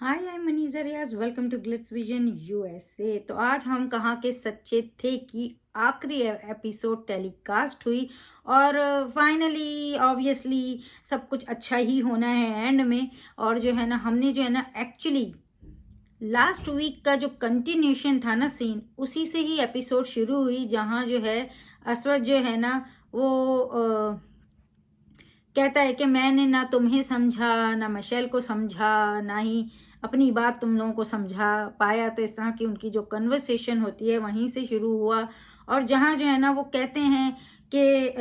Hi I Maneeza Riaz, welcome to glitz vision USA. तो आज हम कहाँ के सच्चे थे कि आखिरी एपिसोड टेलीकास्ट हुई और फाइनली ऑब्वियसली सब कुछ अच्छा ही होना है एंड में। और जो है ना, हमने जो है ना एक्चुअली लास्ट वीक का जो कंटिन्यूशन था ना सीन, उसी से ही एपिसोड शुरू हुई, जहाँ जो है अस्वद जो है ना वो कहता है कि मैंने ना तुम्हें समझा, ना मिशेल को समझा, ना ही अपनी बात तुम लोगों को समझा पाया। तो इस तरह की उनकी जो कन्वर्सेशन होती है वहीं से शुरू हुआ। और जहाँ जो है ना वो कहते हैं कि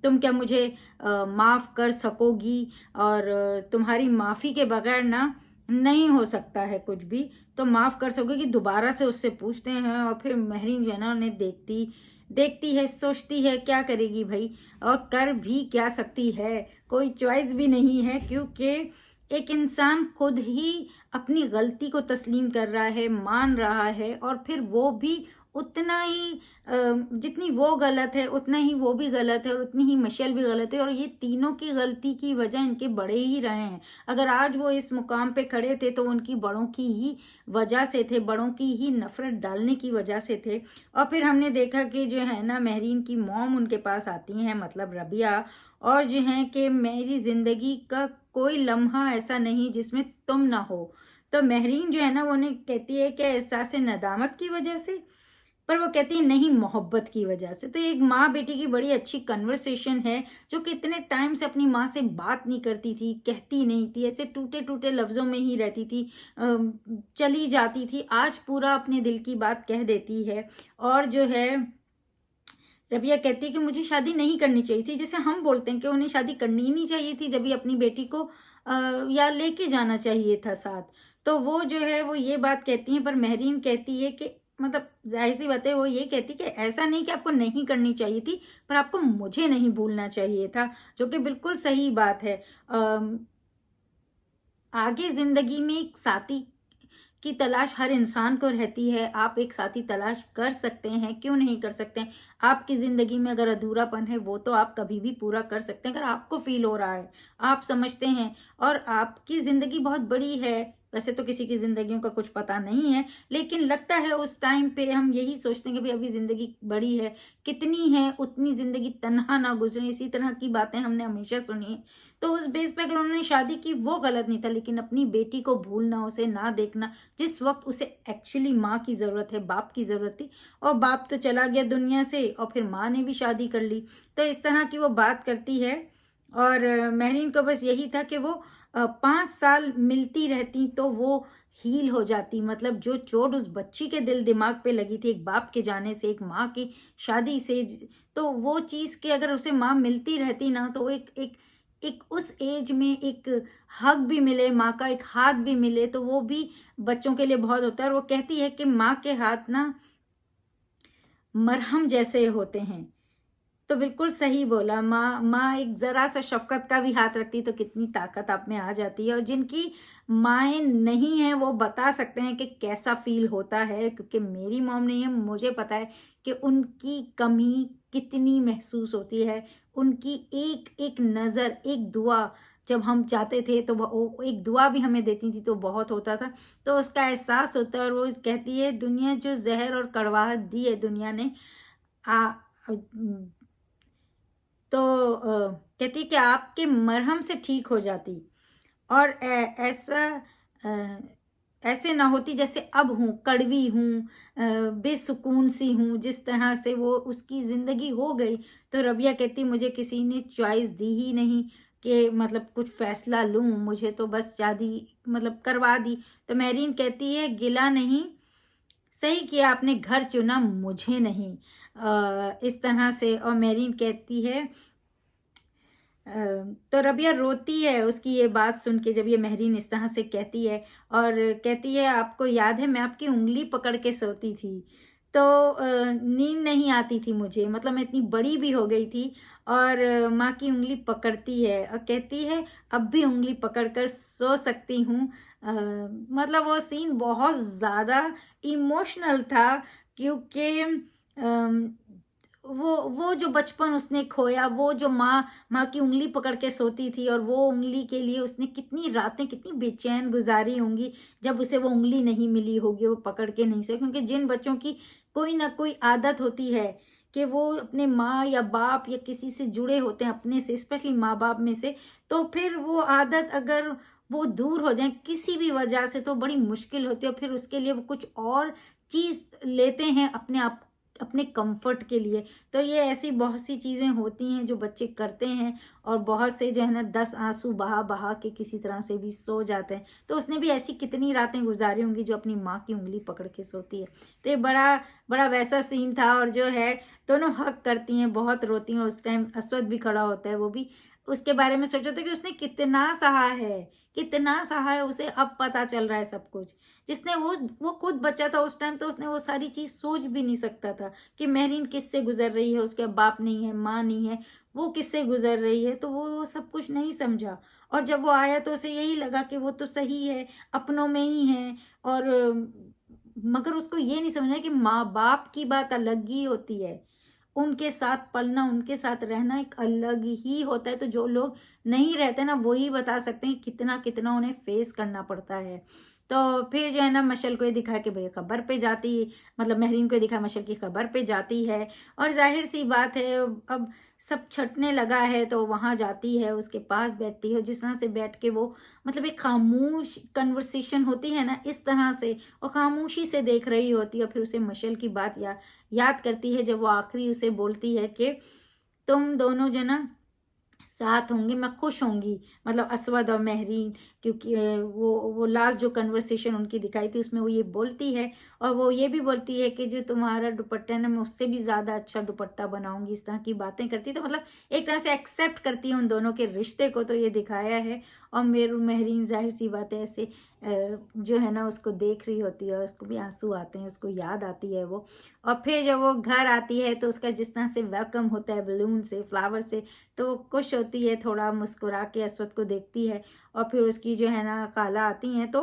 तुम क्या मुझे माफ़ कर सकोगी, और तुम्हारी माफ़ी के बगैर ना नहीं हो सकता है कुछ भी, तो माफ़ कर सकोगी। दोबारा से उससे पूछते हैं और फिर महरीन जो है ना उन्हें देखती देखती है, सोचती है क्या करेगी भाई, और कर भी क्या सकती है, कोई चॉइस भी नहीं है, क्योंकि एक इंसान खुद ही अपनी गलती को तस्लीम कर रहा है, मान रहा है, और फिर वो भी उतना ही जितनी वो गलत है उतना ही वो भी गलत है, और उतनी ही मिशेल भी गलत है, और ये तीनों की गलती की वजह इनके बड़े ही रहे हैं। अगर आज वो इस मुकाम पे खड़े थे तो उनकी बड़ों की ही वजह से थे, बड़ों की ही नफरत डालने की वजह से थे। और फिर हमने देखा कि जो है ना महरीन की मॉम उनके पास आती हैं, मतलब रबिया, और जो है कि मेरी ज़िंदगी का कोई लम्हा ऐसा नहीं जिसमें तुम ना हो। तो महरीन जो है ना वो उन्हें कहती है कि एहसास नदामत की वजह से, पर वो कहती है नहीं, मोहब्बत की वजह से। तो ये एक माँ बेटी की बड़ी अच्छी कन्वर्सेशन है, जो कि इतने टाइम से अपनी माँ से बात नहीं करती थी, कहती नहीं थी, ऐसे टूटे टूटे लफ्ज़ों में ही रहती थी, चली जाती थी। आज पूरा अपने दिल की बात कह देती है। और जो है रबिया कहती है कि मुझे शादी नहीं करनी चाहिए थी, जैसे हम बोलते हैं कि उन्हें शादी करनी ही नहीं चाहिए थी, जब भी अपनी बेटी को या लेके जाना चाहिए था साथ। तो वो जो है वो ये बात कहती हैं, पर महरीन कहती है कि मतलब जाहिर सी बात है, वो ये कहती कि ऐसा नहीं कि आपको नहीं करनी चाहिए थी, पर आपको मुझे नहीं भूलना चाहिए था, जो कि बिल्कुल सही बात है। आगे जिंदगी में एक साथी की तलाश हर इंसान को रहती है। आप एक साथी तलाश कर सकते हैं, क्यों नहीं कर सकते हैं। आपकी ज़िंदगी में अगर अधूरापन है वो तो आप कभी भी पूरा कर सकते हैं, अगर आपको फील हो रहा है, आप समझते हैं। और आपकी ज़िंदगी बहुत बड़ी है, वैसे तो किसी की ज़िंदगियों का कुछ पता नहीं है, लेकिन लगता है उस टाइम पे हम यही सोचते हैं कि भाई अभी ज़िंदगी बड़ी है, कितनी है उतनी ज़िंदगी तन्हा ना गुजरे, इसी तरह की बातें हमने हमेशा सुनी है। तो उस बेस पे अगर उन्होंने शादी की वो गलत नहीं था, लेकिन अपनी बेटी को भूलना, उसे ना देखना, जिस वक्त उसे एक्चुअली माँ की ज़रूरत है, बाप की ज़रूरत थी, और बाप तो चला गया दुनिया से, और फिर माँ ने भी शादी कर ली। तो इस तरह की वो बात करती है। और महरीन को बस यही था कि वो 5 साल मिलती रहती तो वो हील हो जाती, मतलब जो चोट उस बच्ची के दिल दिमाग पे लगी थी एक बाप के जाने से, एक माँ की शादी से, तो वो चीज़ के अगर उसे माँ मिलती रहती ना, तो एक एक एक उस एज में एक हग भी मिले, माँ का एक हाथ भी मिले, तो वो भी बच्चों के लिए बहुत होता है। और वो कहती है कि माँ के हाथ ना मरहम जैसे होते हैं। तो बिल्कुल सही बोला। माँ एक ज़रा सा शफ़क़त का भी हाथ रखती तो कितनी ताकत आप में आ जाती है। और जिनकी माएँ नहीं हैं वो बता सकते हैं कि कैसा फ़ील होता है, क्योंकि मेरी मॉम नहीं है, मुझे पता है कि उनकी कमी कितनी महसूस होती है। उनकी एक-एक नज़र, एक दुआ, जब हम जाते थे तो वो एक दुआ भी हमें देती थी तो बहुत होता था। तो उसका एहसास होता है। और वो कहती है दुनिया जो ज़हर और कड़वाहट दी है दुनिया ने, आ तो कहती है कि आपके मरहम से ठीक हो जाती, और ऐसा अ, ऐसे ना होती जैसे अब हूँ, कड़वी हूँ, बेसुकून सी हूँ, जिस तरह से वो उसकी ज़िंदगी हो गई। तो रबिया कहती मुझे किसी ने चॉइस दी ही नहीं कि मतलब कुछ फ़ैसला लूँ, मुझे तो बस शादी मतलब करवा दी। तो मेरीन कहती है गिला नहीं, सही किया आपने घर चुना, मुझे नहीं। इस तरह से। और मेरीन कहती है अ, तो रबिया रोती है उसकी ये बात सुन के, जब ये महरीन इस तरह से कहती है। और कहती है आपको याद है मैं आपकी उंगली पकड़ के सोती थी, तो नींद नहीं आती थी मुझे, मतलब मैं इतनी बड़ी भी हो गई थी। और माँ की उंगली पकड़ती है और कहती है अब भी उंगली पकड़ कर सो सकती हूँ। मतलब वो सीन बहुत ज़्यादा इमोशनल था, क्योंकि वो जो बचपन उसने खोया, वो जो माँ की उंगली पकड़ के सोती थी और वो उंगली के लिए उसने कितनी रातें कितनी बेचैन गुजारी होंगी जब उसे वो उंगली नहीं मिली होगी, वो पकड़ के नहीं सो। क्योंकि जिन बच्चों की कोई ना कोई आदत होती है कि वो अपने माँ या बाप या किसी से जुड़े होते हैं, अपने से, स्पेशली माँ बाप में से, तो फिर वो आदत अगर वो दूर हो जाए किसी भी वजह से तो बड़ी मुश्किल होती है। और फिर उसके लिए वो कुछ और चीज़ लेते हैं अपने आप, अपने कंफर्ट के लिए। तो ये ऐसी बहुत सी चीज़ें होती हैं जो बच्चे करते हैं, और बहुत से जो है ना 10 आंसू बहा बहा के किसी तरह से भी सो जाते हैं। तो उसने भी ऐसी कितनी रातें गुजारी होंगी जो अपनी माँ की उंगली पकड़ के सोती है। तो ये बड़ा बड़ा वैसा सीन था। और जो है दोनों हक करती हैं, बहुत रोती हैं। उस टाइम अस्वद भी खड़ा होता है, वो भी उसके बारे में सोचा था कि उसने कितना सहा है, कितना सहा है, उसे अब पता चल रहा है सब कुछ। जिसने वो खुद बच्चा था उस टाइम, तो उसने वो सारी चीज सोच भी नहीं सकता था कि महरीन किससे गुजर रही है, उसके बाप नहीं है, माँ नहीं है, वो किससे गुजर रही है। तो वो सब कुछ नहीं समझा। और जब वो आया तो उसे यही लगा कि वो तो सही है, अपनों में ही है। और मगर उसको ये नहीं समझना कि माँ बाप की बात अलग ही होती है, उनके साथ पलना, उनके साथ रहना एक अलग ही होता है। तो जो लोग नहीं रहते ना, वही बता सकते हैं कितना कितना उन्हें फेस करना पड़ता है। तो फिर जो है ना मशल को ये दिखा कि भाई खबर पे जाती, मतलब महरीन को ये दिखा मशल की खबर पे जाती है। और जाहिर सी बात है अब सब छटने लगा है तो वहां जाती है, उसके पास बैठती है, जिस तरह से बैठ के वो, मतलब एक खामोश कन्वर्सेशन होती है ना, इस तरह से, और खामोशी से देख रही होती है। और फिर उसे मशल की बात याद करती है जब वो आखिरी उसे बोलती है कि तुम दोनों जो ना साथ होंगे, मैं खुश होंगी, मतलब असवद और महरीन। क्योंकि वो लास्ट जो कन्वर्सेशन उनकी दिखाई थी उसमें वो ये बोलती है, और वो ये भी बोलती है कि जो तुम्हारा दुपट्टा है ना, मैं उससे भी ज़्यादा अच्छा दुपट्टा बनाऊंगी। इस तरह की बातें करती, तो मतलब एक तरह से एक्सेप्ट करती है उन दोनों के रिश्ते को, तो ये दिखाया है। और मेरू महरीन जाहिर सी बात है ऐसे जो है ना उसको देख रही होती है, और उसको भी आंसू आते हैं, उसको याद आती है वो। और फिर जब वो घर आती है तो उसका जिस तरह से वेलकम होता है बलून से, फ्लावर से, तो वो खुश होती है, थोड़ा मुस्कुरा के असवद को देखती है। और फिर उसकी जो है ना खाला आती हैं तो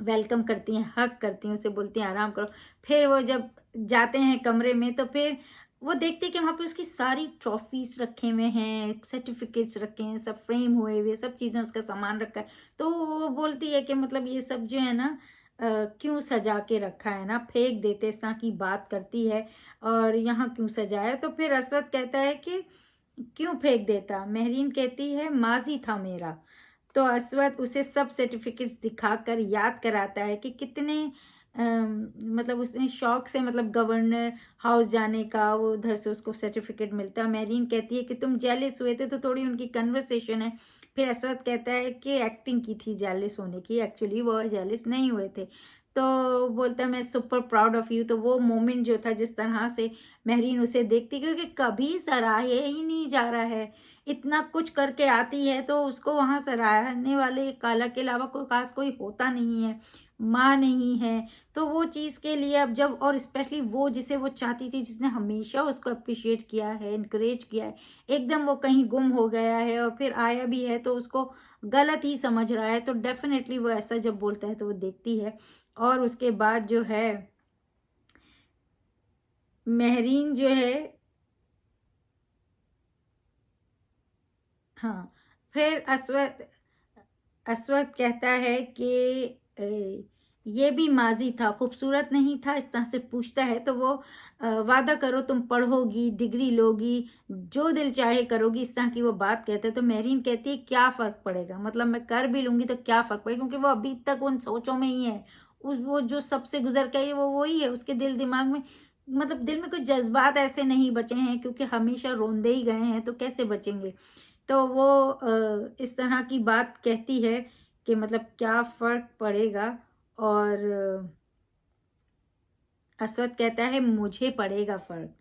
वेलकम करती हैं, हक करती हैं, उसे बोलती हैं आराम करो। फिर वो जब जाते हैं कमरे में तो फिर वो देखते हैं कि वहाँ पे उसकी सारी ट्रॉफीज रखे हुए हैं, सर्टिफिकेट्स रखे हैं, सब फ्रेम हुए हुए, सब चीज़ें, उसका सामान रखा है। तो वो बोलती है कि मतलब ये सब जो है ना क्यों सजा के रखा है ना, फेंक देते, इस तरह की बात करती है। और यहाँ क्यों सजाया? तो फिर असद कहता है कि क्यों फेंक देता? महरीन कहती है माजी था मेरा। तो असवद उसे सब सर्टिफिकेट्स दिखाकर याद कराता है कि कितने मतलब उसने शौक से, मतलब गवर्नर हाउस जाने का, वो उधर से उसको सर्टिफिकेट मिलता है। मैरीन कहती है कि तुम जेलिस हुए थे, तो थोड़ी उनकी कन्वर्सेशन है। फिर असवद कहता है कि एक्टिंग की थी जेलिस होने की, एक्चुअली वो जेलिस नहीं हुए थे। तो बोलता है मैं सुपर प्राउड ऑफ यू। तो वो मोमेंट जो था, जिस तरह से महरीन उसे देखती, क्योंकि कभी सराहे ही नहीं जा रहा है, इतना कुछ करके आती है तो उसको वहां सराहने वाले काला के अलावा कोई खास कोई होता नहीं है, माँ नहीं है। तो वो चीज़ के लिए अब जब, और स्पेशली वो जिसे वो चाहती थी, जिसने हमेशा उसको अप्रिशिएट किया है, इनकरेज किया है, एकदम वो कहीं गुम हो गया है और फिर आया भी है तो उसको गलत ही समझ रहा है। तो डेफिनेटली वो ऐसा जब बोलता है तो वो देखती है। और उसके बाद जो है महरीन जो है, हाँ, फिर अस्वद अस्वद कहता है कि ये भी माजी था, खूबसूरत नहीं था, इस तरह से पूछता है। तो वो वादा करो तुम पढ़ोगी, डिग्री लोगी, जो दिल चाहे करोगी, इस तरह की वो बात कहते हैं। तो महरीन कहती है क्या फ़र्क पड़ेगा, मतलब मैं कर भी लूँगी तो क्या फ़र्क पड़ेगा, क्योंकि वो अभी तक उन सोचों में ही है। उस वो जो सबसे गुजर के आई है वो वही है उसके दिल दिमाग में, मतलब दिल में कुछ जज्बात ऐसे नहीं बचे हैं, क्योंकि हमेशा रोंदे ही गए हैं तो कैसे बचेंगे। तो वो इस तरह की बात कहती है कि मतलब क्या फ़र्क पड़ेगा। और असवद कहता है मुझे पड़ेगा फ़र्क,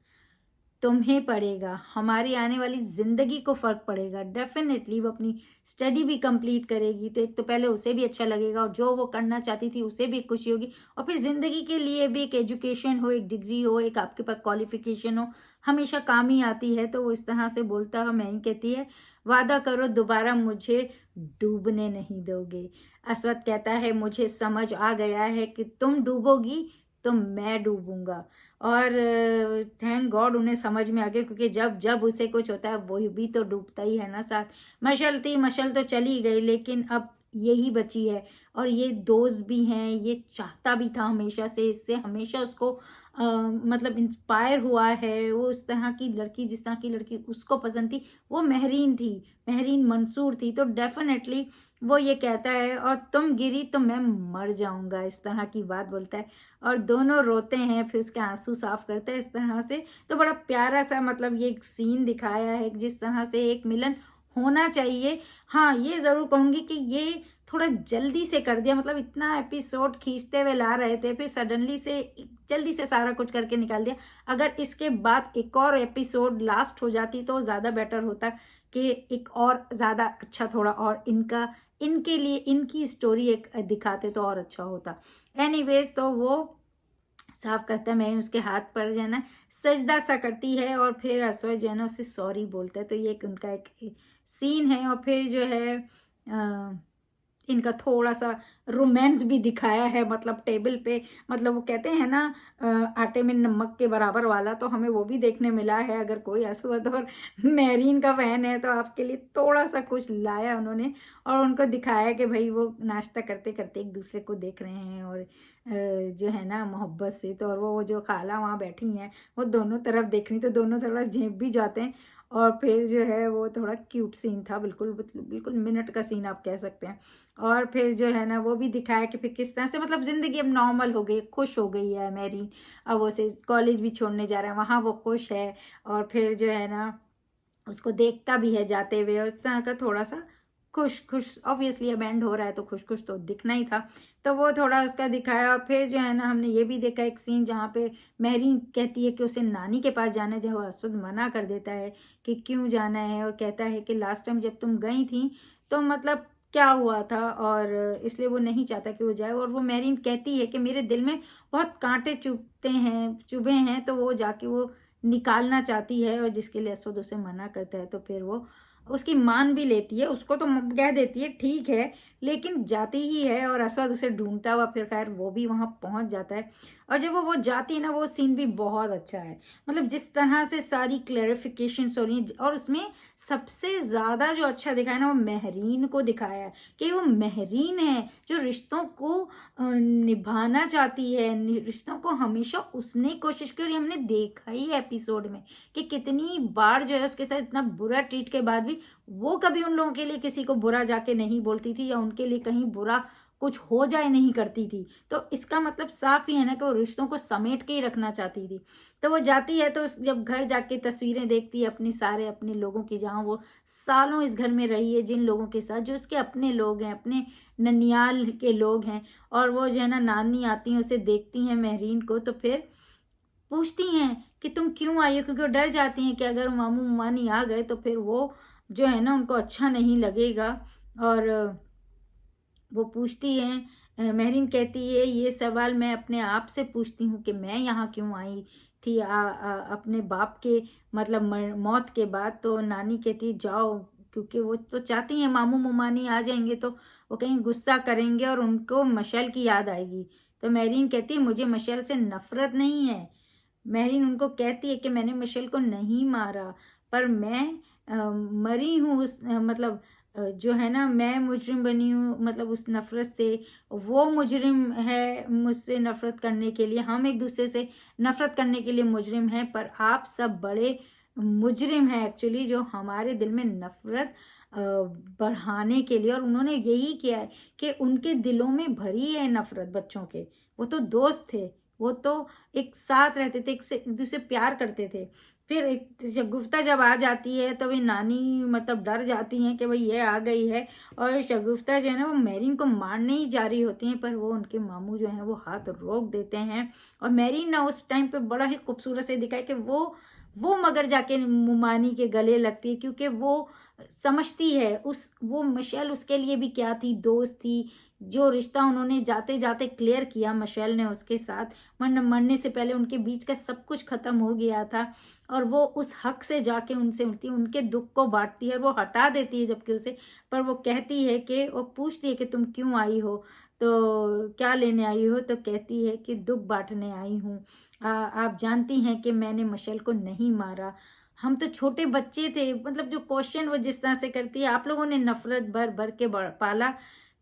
तुम्हें पड़ेगा, हमारी आने वाली ज़िंदगी को फ़र्क पड़ेगा। डेफिनेटली वो अपनी स्टडी भी कंप्लीट करेगी तो एक तो पहले उसे भी अच्छा लगेगा, और जो वो करना चाहती थी उसे भी खुशी होगी, और फिर ज़िंदगी के लिए भी एक एजुकेशन हो, एक डिग्री हो, एक आपके पास क्वालिफिकेशन हो, हमेशा काम ही आती है। तो वो इस तरह से बोलता है। मैं कहती है वादा करो दोबारा मुझे डूबने नहीं दोगे। असवद कहता है मुझे समझ आ गया है कि तुम डूबोगी तो मैं डूबूंगा। और थैंक गॉड उन्हें समझ में आ गया, क्योंकि जब जब उसे कुछ होता है वो भी तो डूबता ही है ना साथ। मशल तो चली गई, लेकिन अब यही बची है। और ये दोस्त भी हैं, ये चाहता भी था हमेशा से, इससे हमेशा उसको मतलब इंस्पायर हुआ है। वो उस तरह की लड़की, जिस तरह की लड़की उसको पसंद थी, वो महरीन थी, महरीन मंसूर थी। तो डेफिनेटली वो ये कहता है, और तुम गिरी तो मैं मर जाऊंगा, इस तरह की बात बोलता है। और दोनों रोते हैं, फिर उसके आंसू साफ करते हैं इस तरह से। तो बड़ा प्यारा सा मतलब ये एक सीन दिखाया है, जिस तरह से एक मिलन होना चाहिए। हाँ, ये जरूर कहूंगी कि ये थोड़ा जल्दी से कर दिया, मतलब इतना एपिसोड खींचते हुए ला रहे थे, फिर सडनली से जल्दी से सारा कुछ करके निकाल दिया। अगर इसके बाद एक और एपिसोड लास्ट हो जाती तो ज़्यादा बेटर होता, कि एक और ज़्यादा अच्छा थोड़ा और इनके लिए इनकी स्टोरी एक दिखाते तो और अच्छा होता। एनीवेज, तो वो साफ करता है, मैं उसके हाथ पर जो है ना सजदा सा करती है, और फिर अश्वय जो है ना उसे सॉरी बोलता है। तो ये एक उनका एक सीन है। और फिर जो है इनका थोड़ा सा रोमांस भी दिखाया है, मतलब टेबल पे, मतलब वो कहते हैं ना आटे में नमक के बराबर वाला, तो हमें वो भी देखने मिला है। अगर कोई असवद और मेरीन का फैन है तो आपके लिए थोड़ा सा कुछ लाया उन्होंने, और उनको दिखाया कि भाई वो नाश्ता करते करते एक दूसरे को देख रहे हैं, और जो है ना मोहब्बत से। तो और वो जो खाला वहाँ बैठी हैं, वो दोनों तरफ देख रही, तो दोनों तरफ झेप भी जाते हैं। और फिर जो है वो थोड़ा क्यूट सीन था, बिल्कुल बिल्कुल मिनट का सीन आप कह सकते हैं। और फिर जो है ना वो भी दिखाया कि फिर किस तरह से मतलब ज़िंदगी अब नॉर्मल हो गई, खुश हो गई है मैरीन। अब वो से कॉलेज भी छोड़ने जा रहा है, वहाँ वो खुश है। और फिर जो है ना उसको देखता भी है जाते हुए, और इस तरह का थोड़ा सा खुश खुश, ऑब्वियसली अब एंड हो रहा है तो खुश खुश तो दिखना ही था। तो वो थोड़ा उसका दिखाया। और फिर जो है ना हमने ये भी देखा एक सीन जहाँ पे महरीन कहती है कि उसे नानी के पास जाना है, जब असवद मना कर देता है कि क्यों जाना है, और कहता है कि लास्ट टाइम जब तुम गई थी तो मतलब क्या हुआ था, और इसलिए वो नहीं चाहता कि वो जाए। और वो महरीन कहती है कि मेरे दिल में बहुत कांटे चुभे हैं, तो वो जाके वो निकालना चाहती है, और जिसके लिए असवद उसे मना करता है। तो फिर वो उसकी मान भी लेती है, उसको तो कह देती है ठीक है, लेकिन जाती ही है। और असवद उसे ढूंढता हुआ फिर खैर वो भी वहां पहुंच जाता है। और जब वो जाती है ना, वो सीन भी बहुत अच्छा है, मतलब जिस तरह से सारी क्लैरिफिकेशन हो रही है। और उसमें सबसे ज्यादा जो अच्छा दिखाया ना, वो महरीन को दिखाया है, कि वो महरीन है जो रिश्तों को निभाना चाहती है, रिश्तों को हमेशा उसने कोशिश की। और ये हमने देखा ही है एपिसोड में कि कितनी बार जो है उसके साथ इतना बुरा ट्रीट के बाद भी वो कभी उन लोगों के लिए किसी को बुरा जाके नहीं बोलती थी, या उनके लिए कहीं बुरा कुछ हो जाए नहीं करती थी। तो इसका मतलब साफ ही है ना कि वो रिश्तों को समेट के ही रखना चाहती थी। तो वो जाती है, तो जब घर जाके तस्वीरें देखती है अपनी सारे अपने लोगों की, जहाँ वो सालों इस घर में रही है, जिन लोगों के साथ जो उसके अपने लोग हैं, अपने ननियाल के लोग हैं। और वो जो है ना नानी आती हैं, उसे देखती हैं महरीन को, तो फिर पूछती हैं कि तुम क्यों आई हो, क्योंकि वो डर जाती हैं कि अगर मामू मानी आ गए तो फिर वो जो है ना उनको अच्छा नहीं लगेगा। और वो पूछती हैं, महरीन कहती है ये सवाल मैं अपने आप से पूछती हूँ कि मैं यहाँ क्यों आई थी अपने बाप के मतलब मौत के बाद। तो नानी कहती है जाओ, क्योंकि वो तो चाहती हैं मामू मुमानी आ जाएंगे तो वो कहीं गुस्सा करेंगे और उनको मशल की याद आएगी। तो महरीन कहती है मुझे मशल से नफरत नहीं है। महरीन उनको कहती है कि मैंने मिशेल को नहीं मारा, पर मैं मरी हूँ उस मतलब जो है ना मैं मुजरिम बनी हूँ, मतलब उस नफरत से। वो मुजरिम है मुझसे नफरत करने के लिए, हम एक दूसरे से नफरत करने के लिए मुजरिम हैं, पर आप सब बड़े मुजरिम हैं एक्चुअली, जो हमारे दिल में नफरत बढ़ाने के लिए। और उन्होंने यही किया है कि उनके दिलों में भरी है नफरत बच्चों के। वो तो दोस्त थे, वो तो एक साथ रहते थे, एक दूसरे प्यार करते थे। फिर एक शगुफ्ता जब आ जाती है तो वे नानी मतलब डर जाती हैं कि भाई ये आ गई है, और शगुफ्ता जो है ना वो मैरीन को मारने ही जा रही होती हैं, पर वो उनके मामू जो हैं वो हाथ रोक देते हैं। और मैरीन ना उस टाइम पे बड़ा ही खूबसूरत से दिखाया कि वो मगर जाके मुमानी के गले लगती है, क्योंकि वो समझती है वो मिशेल उसके लिए भी क्या थी, दोस्त थी। जो रिश्ता उन्होंने जाते जाते क्लियर किया मिशेल ने उसके साथ, मरने से पहले उनके बीच का सब कुछ खत्म हो गया था। और वो उस हक से जाके उनसे उठती है, उनके दुख को बांटती है, वो हटा देती है जबकि उसे, पर वो कहती है कि वो पूछती है कि तुम क्यों आई हो। तो क्या लेने आई हो? तो कहती है कि दुख बांटने आई हूँ। आप जानती हैं कि मैंने मशल को नहीं मारा, हम तो छोटे बच्चे थे। मतलब जो क्वेश्चन वो जिस तरह से करती है, आप लोगों ने नफरत भर भर के पाला।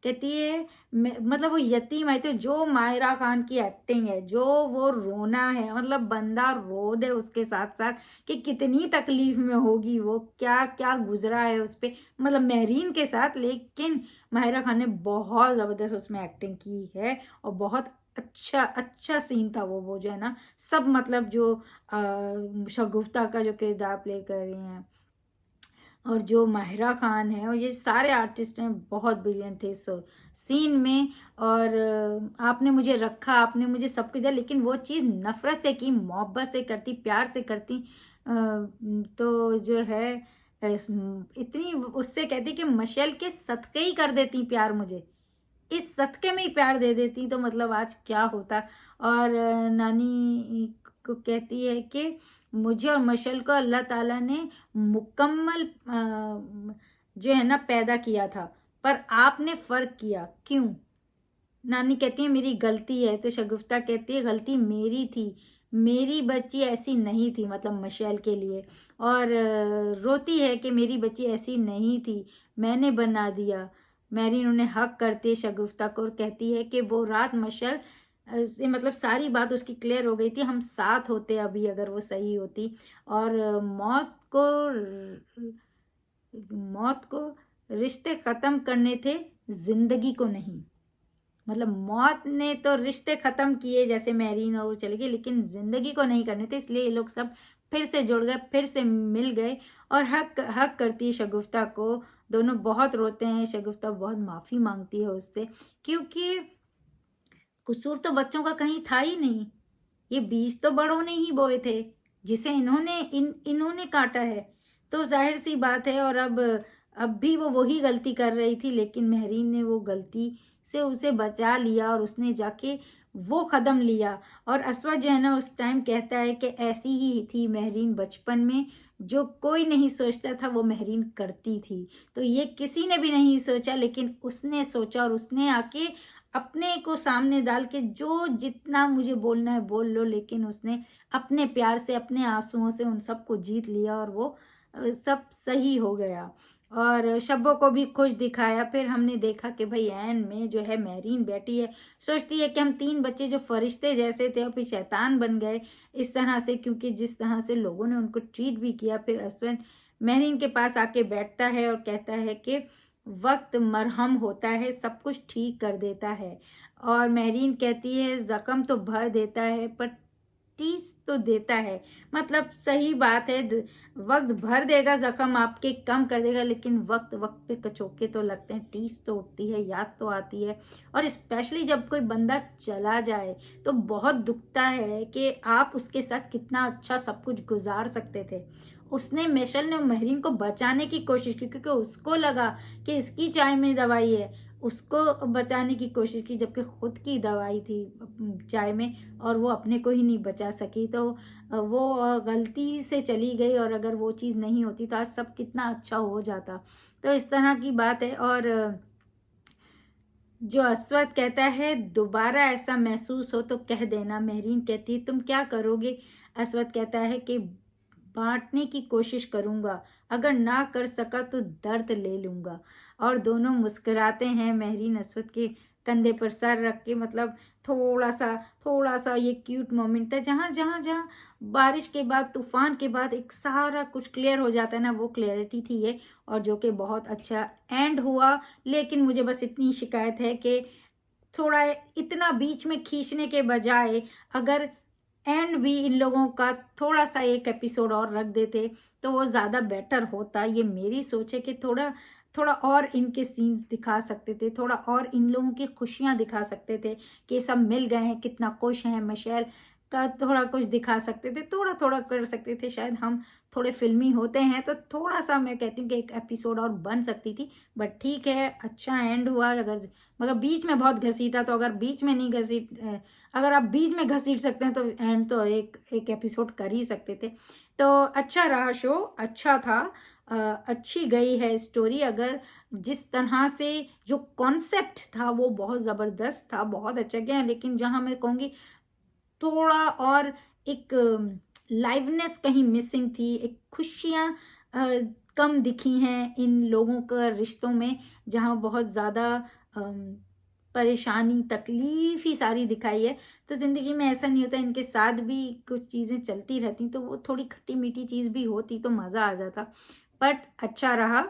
कहती है मतलब वो यतीम है। तो जो मायरा खान की एक्टिंग है, जो वो रोना है, मतलब बंदा रो दे उसके साथ साथ कि कितनी तकलीफ में होगी वो, क्या क्या गुजरा है उस पे, मतलब मेहरीन के साथ। लेकिन माहिरा खान ने बहुत ज़बरदस्त उसमें एक्टिंग की है और बहुत अच्छा अच्छा सीन था वो जो है ना, सब मतलब जो शगुफ्ता का जो किरदार प्ले कर रही हैं और जो माहिरा खान है और ये सारे आर्टिस्ट हैं, बहुत ब्रिलियंट थे सीन में। और आपने मुझे रखा, आपने मुझे सब कुछ दिया, लेकिन वो चीज़ नफरत से की, मोहब्बत से करती, प्यार से करती। तो जो है इतनी उससे कहती कि मशल के सदक़े ही कर देती प्यार मुझे, इस सदक़े में ही प्यार दे देती तो मतलब आज क्या होता। और नानी को कहती है कि मुझे और मशल को अल्लाह ताला ने मुकम्मल जो है ना पैदा किया था, पर आपने फ़र्क किया, क्यों? नानी कहती है मेरी गलती है। तो शगुफ्ता कहती है गलती मेरी थी, मेरी बच्ची ऐसी नहीं थी, मतलब मशैल के लिए। और रोती है कि मेरी बच्ची ऐसी नहीं थी, मैंने बना दिया। मैरिन उन्हें हक करती है शगुफ्ता को और कहती है कि वो रात मशल से मतलब सारी बात उसकी क्लियर हो गई थी, हम साथ होते अभी अगर वो सही होती। और मौत को रिश्ते ख़त्म करने थे, ज़िंदगी को नहीं। मतलब मौत ने तो रिश्ते ख़त्म किए जैसे मेहरीन और वो चले गए, लेकिन ज़िंदगी को नहीं करने थे, इसलिए ये लोग सब फिर से जुड़ गए, फिर से मिल गए। और हक हक करती है शगुफ्ता को, दोनों बहुत रोते हैं, शगुफ्ता बहुत माफ़ी मांगती है उससे, क्योंकि कसूर तो बच्चों का कहीं था ही नहीं, ये बीज तो बड़ों ने ही बोए थे जिसे इन्होंने काटा है। तो जाहिर सी बात है। और अब भी वो वही गलती कर रही थी, लेकिन मेहरीन ने वो गलती से उसे बचा लिया और उसने जाके वो कदम लिया। और असवद जो है ना उस टाइम कहता है कि ऐसी ही थी मेहरीन बचपन में, जो कोई नहीं सोचता था वो मेहरीन करती थी। तो ये किसी ने भी नहीं सोचा, लेकिन उसने सोचा और उसने आके अपने को सामने डाल के जो जितना मुझे बोलना है बोल लो, लेकिन उसने अपने प्यार से, अपने आंसुओं से उन सबको जीत लिया और वो सब सही हो गया और शब्बों को भी खुश दिखाया। फिर हमने देखा कि भाई एन में जो है मेहरीन बैठी है, सोचती है कि हम 3 बच्चे जो फरिश्ते जैसे थे और फिर शैतान बन गए इस तरह से, क्योंकि जिस तरह से लोगों ने उनको ट्रीट भी किया। फिर असवन मेहरीन के पास आके बैठता है और कहता है कि वक्त मरहम होता है, सब कुछ ठीक कर देता है। और मेहरीन कहती है ज़ख्म तो भर देता है पर टीस तो देता है। मतलब सही बात है, वक्त भर देगा ज़ख्म आपके, कम कर देगा, लेकिन वक्त वक्त पे कचोके तो लगते हैं, टीस तो उठती है, याद तो आती है। और स्पेशली जब कोई बंदा चला जाए तो बहुत दुखता है कि आप उसके साथ कितना अच्छा सब कुछ गुजार सकते थे। उसने मेशल ने मेहरीन को बचाने की कोशिश की, क्योंकि उसको लगा कि इसकी चाय में दवाई है, उसको बचाने की कोशिश की, जबकि खुद की दवाई थी चाय में और वो अपने को ही नहीं बचा सकी। तो वो गलती से चली गई और अगर वो चीज़ नहीं होती तो आज सब कितना अच्छा हो जाता। तो इस तरह की बात है। और जो अस्वद कहता है दोबारा ऐसा महसूस हो तो कह देना। मेहरीन कहती है तुम क्या करोगे? अस्वद कहता है कि बांटने की कोशिश करूंगा, अगर ना कर सका तो दर्द ले लूंगा। और दोनों मुस्कुराते हैं, मेहरीन अस्वद के कंधे पर सर रख के। मतलब थोड़ा सा ये क्यूट मोमेंट था, जहाँ जहाँ जहाँ बारिश के बाद, तूफान के बाद एक सारा कुछ क्लियर हो जाता है ना, वो क्लियरिटी थी ये। और जो कि बहुत अच्छा एंड हुआ। लेकिन मुझे बस इतनी शिकायत है कि थोड़ा इतना बीच में खींचने के बजाय अगर एंड भी इन लोगों का थोड़ा सा एक एपिसोड और रख देते तो वो ज़्यादा बेटर होता। ये मेरी सोच है कि थोड़ा थोड़ा और इनके सीन्स दिखा सकते थे, थोड़ा और इन लोगों की खुशियाँ दिखा सकते थे कि सब मिल गए हैं, कितना खुश हैं। मिशेल का थोड़ा कुछ दिखा सकते थे, थोड़ा थोड़ा कर सकते थे। शायद हम थोड़े फिल्मी होते हैं तो थोड़ा सा मैं कहती हूँ कि एक एपिसोड और बन सकती थी। बट ठीक है, अच्छा एंड हुआ। अगर मगर बीच में बहुत घसीटा, तो अगर बीच में नहीं अगर आप बीच में घसीट सकते हैं तो एंड तो एक एपिसोड कर ही सकते थे। तो अच्छा रहा शो, अच्छा था। अच्छी गई है स्टोरी। अगर जिस तरह से जो कॉन्सेप्ट था वो बहुत ज़बरदस्त था, बहुत अच्छा गया, लेकिन जहाँ मैं कहूँगी थोड़ा और एक लाइवनेस कहीं मिसिंग थी, एक खुशियाँ कम दिखी हैं इन लोगों का रिश्तों में, जहाँ बहुत ज़्यादा परेशानी तकलीफ ही सारी दिखाई है। तो ज़िंदगी में ऐसा नहीं होता, इनके साथ भी कुछ चीज़ें चलती रहती, तो वो थोड़ी खट्टी मीठी चीज़ भी होती तो मज़ा आ जाता, बट अच्छा रहा।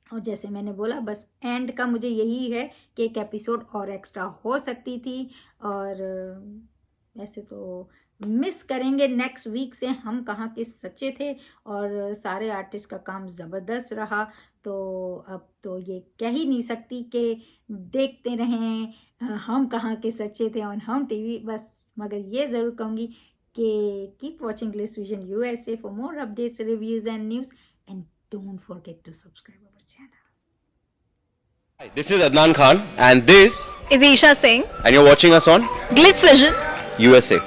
और जैसे मैंने बोला, बस एंड का मुझे यही है कि एक एपिसोड और एक्स्ट्रा हो सकती थी, और वैसे तो मिस करेंगे नेक्स्ट वीक से हम कहाँ के सच्चे थे, और सारे आर्टिस्ट का काम ज़बरदस्त रहा। तो अब तो ये कह ही नहीं सकती कि देखते रहें हम कहाँ के सच्चे थे ऑन हम टीवी, बस मगर ये ज़रूर कहूँगी कि keep watching Glitz vision USA for more updates, reviews and news, and don't forget to subscribe our channel. Hi, this is Adnan Khan and this is Isha Singh. and you're watching us on Glitz Vision. USA.